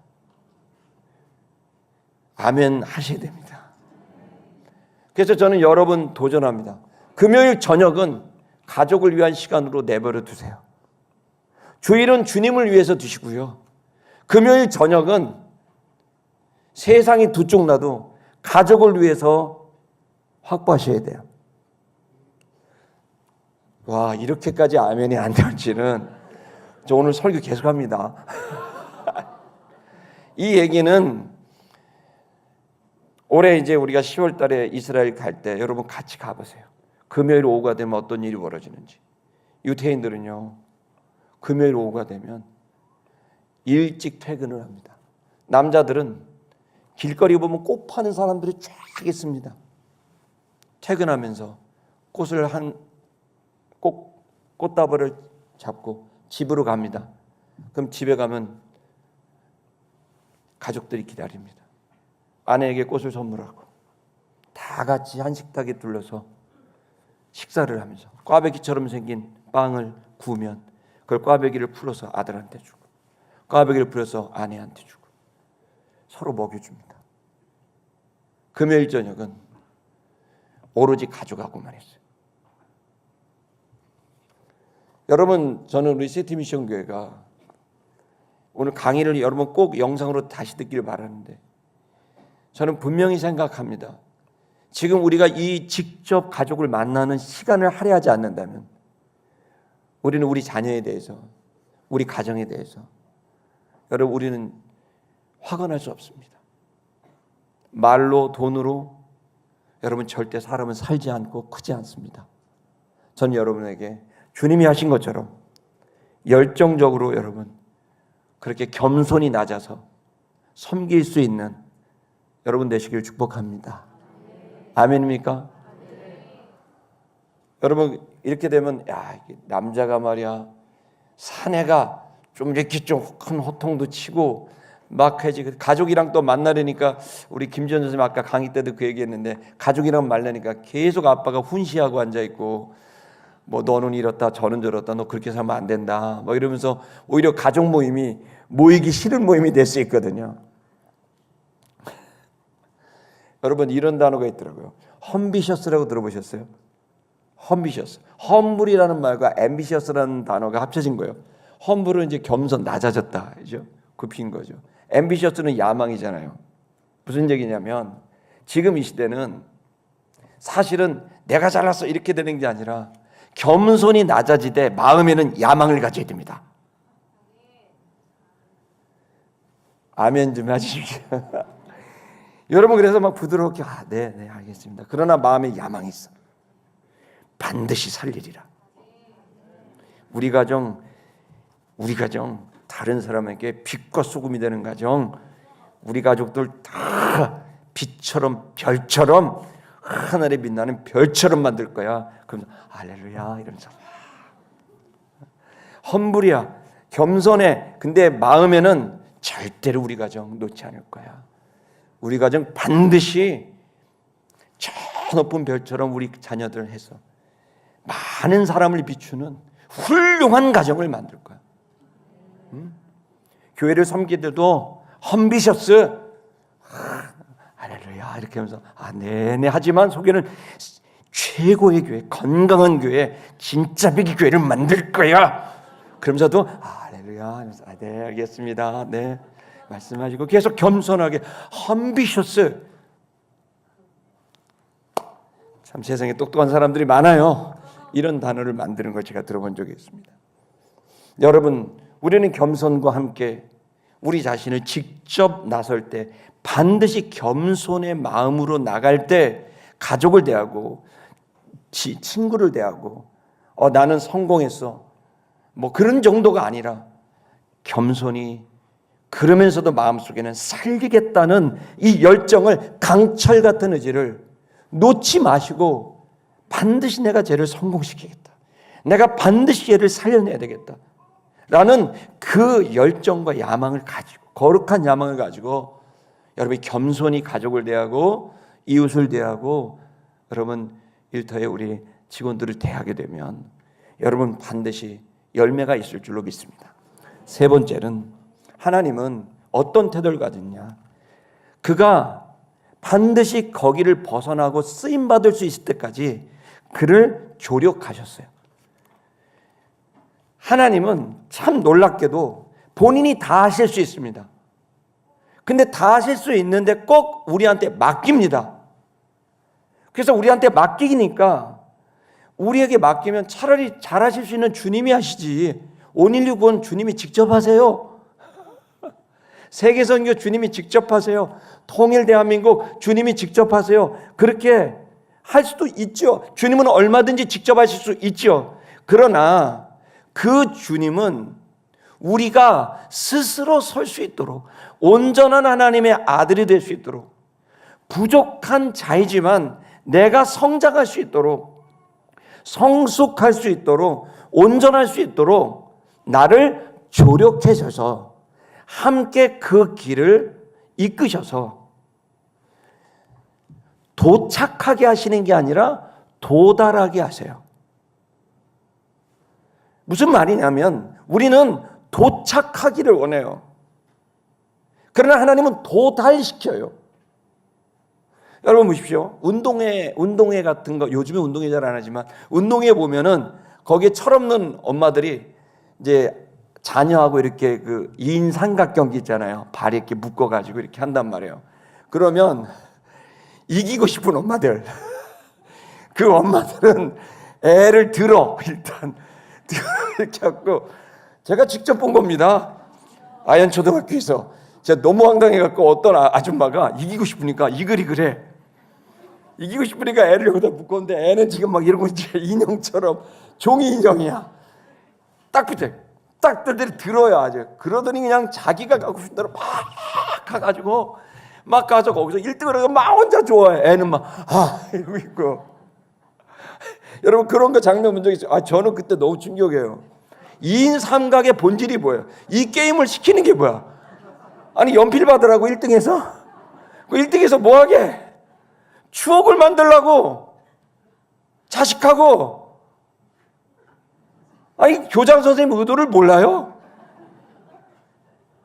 아멘 하셔야 됩니다. 그래서 저는 여러분 도전합니다. 금요일 저녁은 가족을 위한 시간으로 내버려 두세요. 주일은 주님을 위해서 두시고요. 금요일 저녁은 세상이 두 쪽 나도 가족을 위해서 확보하셔야 돼요. 와, 이렇게까지 아멘이 안 될지는 저 오늘 설교 계속합니다. 이 얘기는 올해 이제 우리가 10월 달에 이스라엘 갈 때 여러분 같이 가보세요. 금요일 오후가 되면 어떤 일이 벌어지는지. 유태인들은요, 금요일 오후가 되면 일찍 퇴근을 합니다. 남자들은 길거리 보면 꽃 파는 사람들이 쫙 있습니다. 퇴근하면서 꽃다발을 잡고 집으로 갑니다. 그럼 집에 가면 가족들이 기다립니다. 아내에게 꽃을 선물하고 다 같이 한 식탁에 둘러서 식사를 하면서 꽈배기처럼 생긴 빵을 구우면 그걸 꽈배기를 풀어서 아들한테 주고, 꽈배기를 풀어서 아내한테 주고 서로 먹여줍니다. 금요일 저녁은 오로지 가족하고만 했어요. 여러분, 저는 우리 시티미션 교회가 오늘 강의를 여러분 꼭 영상으로 다시 듣기를 바라는데, 저는 분명히 생각합니다. 지금 우리가 이 직접 가족을 만나는 시간을 할애하지 않는다면 우리는 우리 자녀에 대해서, 우리 가정에 대해서, 여러분 우리는 확언할 수 없습니다. 말로, 돈으로 여러분 절대 사람은 살지 않고 크지 않습니다. 저는 여러분에게 주님이 하신 것처럼 열정적으로 여러분 그렇게 겸손히 낮아서 섬길 수 있는 여러분 되시길 축복합니다. 아멘입니까? 여러분, 이렇게 되면 남자가 말이야 사내가 좀 이렇게 좀 큰 호통도 치고 막 해지. 가족이랑 또 만나려니까 우리 김지현 선생님 아까 강의 때도 그 얘기했는데, 가족이랑 만나니까 계속 아빠가 훈시하고 앉아 있고, 뭐 너는 이렇다 저는 저렇다, 너 그렇게 살면 안 된다 뭐 이러면서 오히려 가족 모임이 모이기 싫은 모임이 될 수 있거든요. 여러분, 이런 단어가 있더라고요. 험비셔스라고 들어보셨어요? 험비셔스. 험불이라는 말과 앰비셔스라는 단어가 합쳐진 거예요. 험불은 이제 겸손, 낮아졌다, 그죠? 굽힌 거죠. 앰비셔스는 야망이잖아요. 무슨 얘기냐면 지금 이 시대는 사실은 내가 잘났어 이렇게 되는 게 아니라 겸손이 낮아지되 마음에는 야망을 가져야 됩니다. 아멘 좀 해주십시오. 여러분, 그래서 막 부드럽게 네 알겠습니다. 그러나 마음에 야망이 있어. 반드시 살리리라. 우리 가정 다른 사람에게 빛과 소금이 되는 가정, 우리 가족들 다 빛처럼 별처럼 하늘에 빛나는 별처럼 만들 거야. 그럼 할렐루야 이러면서 험불이야, 겸손해. 근데 마음에는 절대로 우리 가정 놓지 않을 거야. 우리 가정 반드시 저 높은 별처럼 우리 자녀들 해서 많은 사람을 비추는 훌륭한 가정을 만들 거야. 교회를 섬기때도 험비셔스 할렐루야 이렇게 하면서 네네 하지만 속에는 최고의 교회, 건강한 교회, 진짜 비기 교회를 만들 거야. 그러면서도 할렐루야 하면서 네 알겠습니다. 네 말씀하시고 계속 겸손하게 험비셔스. 참 세상에 똑똑한 사람들이 많아요. 이런 단어를 만드는 걸 제가 들어본 적이 있습니다. 여러분, 우리는 겸손과 함께 우리 자신을 직접 나설 때 반드시 겸손의 마음으로 나갈 때 가족을 대하고 친구를 대하고 나는 성공했어 뭐 그런 정도가 아니라 겸손히, 그러면서도 마음속에는 살리겠다는 이 열정을, 강철 같은 의지를 놓지 마시고 반드시 내가 쟤를 성공시키겠다, 내가 반드시 얘를 살려내야 되겠다 라는 그 열정과 야망을 가지고, 거룩한 야망을 가지고 여러분이 겸손히 가족을 대하고 이웃을 대하고 여러분 일터에 우리 직원들을 대하게 되면 여러분 반드시 열매가 있을 줄로 믿습니다. 세 번째는 하나님은 어떤 태도를 가졌냐, 그가 반드시 거기를 벗어나고 쓰임받을 수 있을 때까지 그를 조력하셨어요. 하나님은 참 놀랍게도 본인이 다 하실 수 있습니다. 근데 다 하실 수 있는데 꼭 우리한테 맡깁니다. 그래서 우리한테 맡기니까 우리에게 맡기면 차라리 잘하실 수 있는 주님이 하시지, 516은 주님이 직접 하세요. 세계선교 주님이 직접 하세요. 통일 대한민국 주님이 직접 하세요. 그렇게 할 수도 있죠. 주님은 얼마든지 직접 하실 수 있죠. 그러나 그 주님은 우리가 스스로 설 수 있도록, 온전한 하나님의 아들이 될 수 있도록, 부족한 자이지만 내가 성장할 수 있도록, 성숙할 수 있도록, 온전할 수 있도록 나를 조력해 주셔서 함께 그 길을 이끄셔서 도착하게 하시는 게 아니라 도달하게 하세요. 무슨 말이냐면 우리는 도착하기를 원해요. 그러나 하나님은 도달시켜요. 여러분 보십시오. 운동회 같은 거, 요즘에 운동회 잘 안 하지만 운동회 보면은 거기에 철없는 엄마들이 이제 자녀하고 이렇게 그 2인 삼각경기 있잖아요. 발이 이렇게 묶어가지고 이렇게 한단 말이에요. 그러면 이기고 싶은 엄마들, 그 엄마들은 애를 들어 일단 이렇게 하고, 제가 직접 본 겁니다. 아현초등학교에서 제가 너무 황당해갖고 어떤 아줌마가 이기고 싶으니까 이글이글해. 이기고 싶으니까 애를 여기다 묶었는데 애는 지금 막 이러고 이제 인형처럼 종이 인형이야. 딱 붙여. 딱 들어요 아주. 그러더니 그냥 자기가 가고 싶은 대로 막 가가지고 막 가서 거기서 1등을 하고 막 혼자 좋아해. 애는 막 이러고 있고. 여러분 그런 거 장면 본 적 있어요? 저는 그때 너무 충격이에요. 2인 삼각의 본질이 뭐예요? 이 게임을 시키는 게 뭐야? 아니 연필 받으라고 1등에서? 그 1등에서 뭐하게? 추억을 만들라고. 자식하고. 아니 교장 선생님 의도를 몰라요?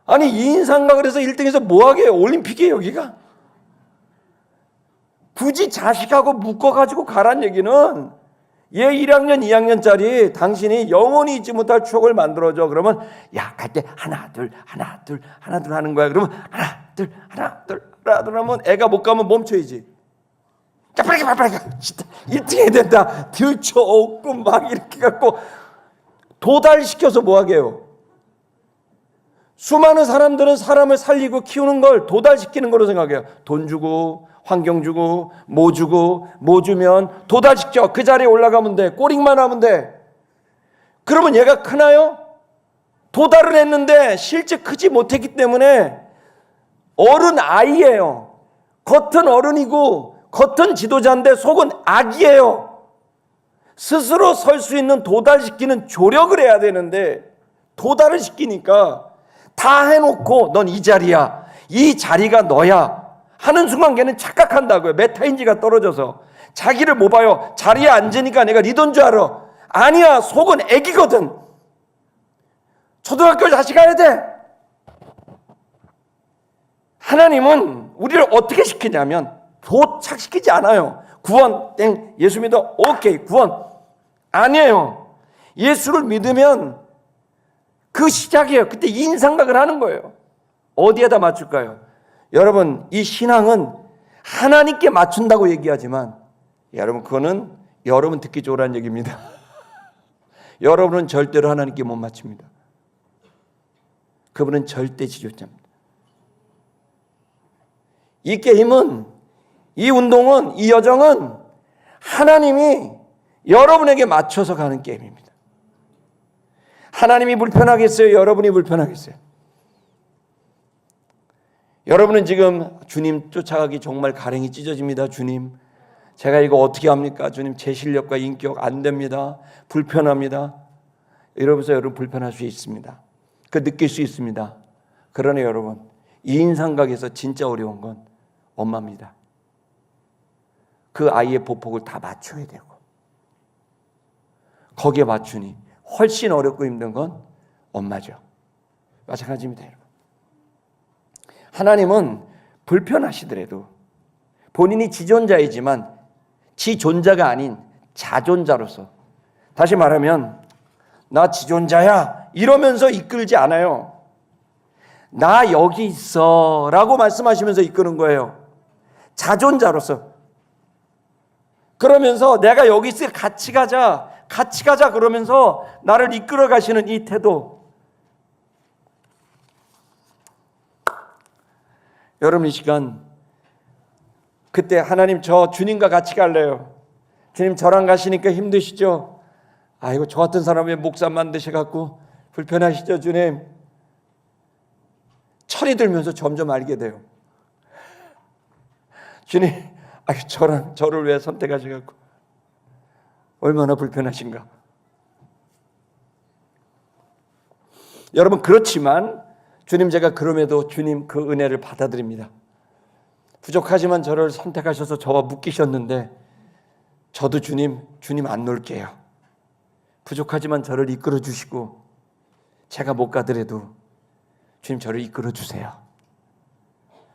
아니 2인 삼각을 해서 1등에서 뭐하게? 올림픽이에요 여기가? 굳이 자식하고 묶어가지고 가란 얘기는, 얘 1학년 2학년짜리 당신이 영원히 잊지 못할 추억을 만들어줘. 그러면 야 갈 때 하나 둘 하는 거야. 그러면 하나 둘 하면 애가 못 가면 멈춰야지. 빨리 1등 해야 된다. 들쳐오고 막 이렇게 갖고 도달시켜서 뭐하게 해요? 수많은 사람들은 사람을 살리고 키우는 걸 도달시키는 거로 생각해요. 돈 주고 환경 주고 뭐 주고 뭐 주면 도달시켜. 그 자리에 올라가면 돼. 꼬링만 하면 돼. 그러면 얘가 크나요? 도달을 했는데 실제 크지 못했기 때문에 어른 아이예요. 겉은 어른이고 겉은 지도자인데 속은 악이에요. 스스로 설 수 있는 도달시키는 조력을 해야 되는데 도달을 시키니까 다 해놓고 넌 이 자리야, 이 자리가 너야 하는 순간 걔는 착각한다고요. 메타인지가 떨어져서 자기를 못 봐요. 자리에 앉으니까 내가 리더인 줄 알아. 아니야, 속은 애기거든. 초등학교를 다시 가야 돼. 하나님은 우리를 어떻게 시키냐면 도착시키지 않아요. 구원 땡, 예수 믿어 오케이 구원 아니에요. 예수를 믿으면 그 시작이에요. 그때 인상각을 하는 거예요. 어디에다 맞출까요? 여러분, 이 신앙은 하나님께 맞춘다고 얘기하지만 여러분, 그거는 여러분 듣기 좋으라는 얘기입니다. 여러분은 절대로 하나님께 못 맞춥니다. 그분은 절대 지존자입니다. 이 게임은, 이 운동은, 이 여정은 하나님이 여러분에게 맞춰서 가는 게임입니다. 하나님이 불편하겠어요? 여러분이 불편하겠어요? 여러분은 지금 주님 쫓아가기 정말 가랭이 찢어집니다. 주님, 제가 이거 어떻게 합니까? 주님, 제 실력과 인격 안 됩니다. 불편합니다. 이러면서 여러분 불편할 수 있습니다. 그 느낄 수 있습니다. 그러나 여러분, 이 인상각에서 진짜 어려운 건 엄마입니다. 그 아이의 보폭을 다 맞춰야 되고 거기에 맞추니 훨씬 어렵고 힘든 건 엄마죠. 마찬가지입니다, 여러분. 하나님은 불편하시더라도 본인이 지존자이지만 지존자가 아닌 자존자로서, 다시 말하면 나 지존자야 이러면서 이끌지 않아요. 나 여기 있어 라고 말씀하시면서 이끄는 거예요. 자존자로서. 그러면서 내가 여기 있을 같이 가자 그러면서 나를 이끌어 가시는 이 태도. 여러분, 이 시간 그때 하나님, 저 주님과 같이 갈래요. 주님, 저랑 가시니까 힘드시죠? 아이고, 저 같은 사람 왜 목사 만드셔갖고 불편하시죠, 주님? 철이 들면서 점점 알게 돼요. 주님, 저를 왜 선택하셔갖고 얼마나 불편하신가. 여러분, 그렇지만 주님, 제가 그럼에도 주님 그 은혜를 받아들입니다. 부족하지만 저를 선택하셔서 저와 묶이셨는데 저도 주님 안 놓을게요. 부족하지만 저를 이끌어 주시고 제가 못 가더라도 주님 저를 이끌어 주세요.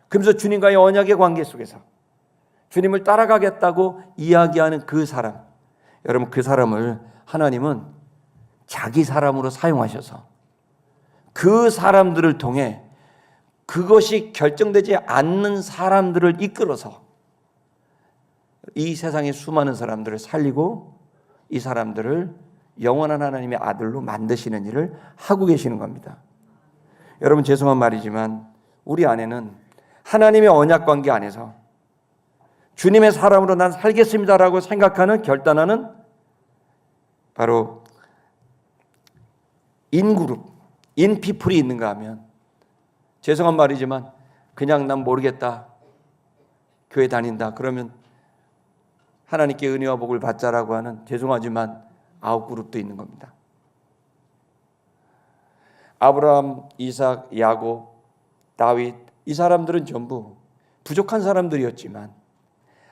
그러면서 주님과의 언약의 관계 속에서 주님을 따라가겠다고 이야기하는 그 사람, 여러분, 그 사람을 하나님은 자기 사람으로 사용하셔서 그 사람들을 통해 그것이 결정되지 않는 사람들을 이끌어서 이 세상의 수많은 사람들을 살리고 이 사람들을 영원한 하나님의 아들로 만드시는 일을 하고 계시는 겁니다. 여러분, 죄송한 말이지만 우리 안에는 하나님의 언약 관계 안에서 주님의 사람으로 난 살겠습니다라고 생각하는, 결단하는 바로 인그룹, 인피플이 있는가 하면, 죄송한 말이지만 그냥 난 모르겠다, 교회 다닌다 그러면 하나님께 은혜와 복을 받자라고 하는, 죄송하지만 아웃그룹도 있는 겁니다. 아브라함, 이삭, 야곱, 다윗, 이 사람들은 전부 부족한 사람들이었지만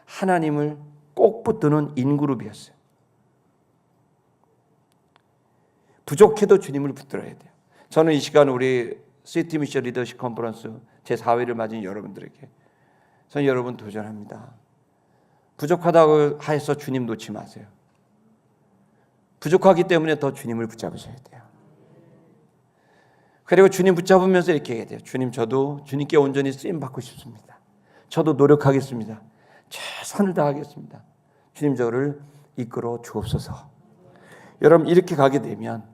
하나님을 꼭 붙드는 인그룹이었어요. 부족해도 주님을 붙들어야 돼요. 저는 이 시간 우리 시티 미션 리더십 컨퍼런스 제4회를 맞은 여러분들에게 저는 여러분 도전합니다. 부족하다고 해서 주님 놓지 마세요. 부족하기 때문에 더 주님을 붙잡으셔야 돼요. 그리고 주님 붙잡으면서 이렇게 해야 돼요. 주님, 저도 주님께 온전히 쓰임받고 싶습니다. 저도 노력하겠습니다. 최선을 다하겠습니다. 주님, 저를 이끌어 주옵소서. 여러분, 이렇게 가게 되면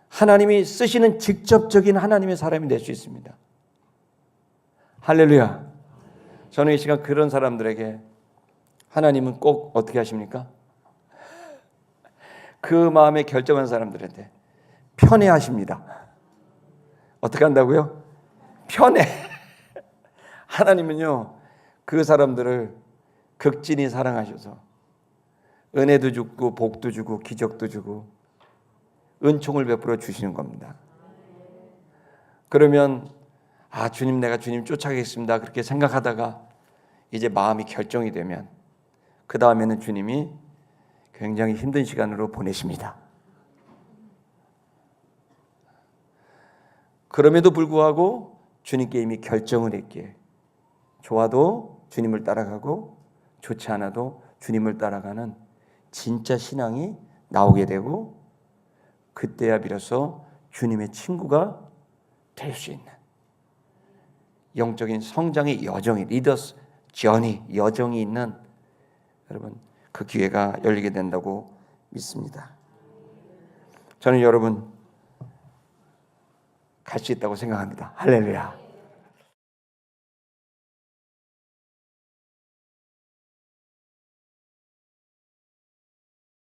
하나님이 쓰시는 직접적인 하나님의 사람이 될 수 있습니다. 할렐루야. 저는 이 시간 그런 사람들에게 하나님은 꼭 어떻게 하십니까? 그 마음에 결정한 사람들한테 편애하십니다. 어떻게 한다고요? 편애. 하나님은요, 그 사람들을 극진히 사랑하셔서 은혜도 주고 복도 주고 기적도 주고 은총을 베풀어 주시는 겁니다. 그러면 주님, 내가 주님 쫓아가겠습니다 그렇게 생각하다가 이제 마음이 결정이 되면 그 다음에는 주님이 굉장히 힘든 시간으로 보내십니다. 그럼에도 불구하고 주님께 이미 결정을 했기에 좋아도 주님을 따라가고 좋지 않아도 주님을 따라가는 진짜 신앙이 나오게 되고 그때야 비로소 주님의 친구가 될 수 있는 영적인 성장의 여정이 리더스 저니 여정이 있는 여러분 그 기회가 열리게 된다고 믿습니다. 저는 여러분 갈 수 있다고 생각합니다. 할렐루야.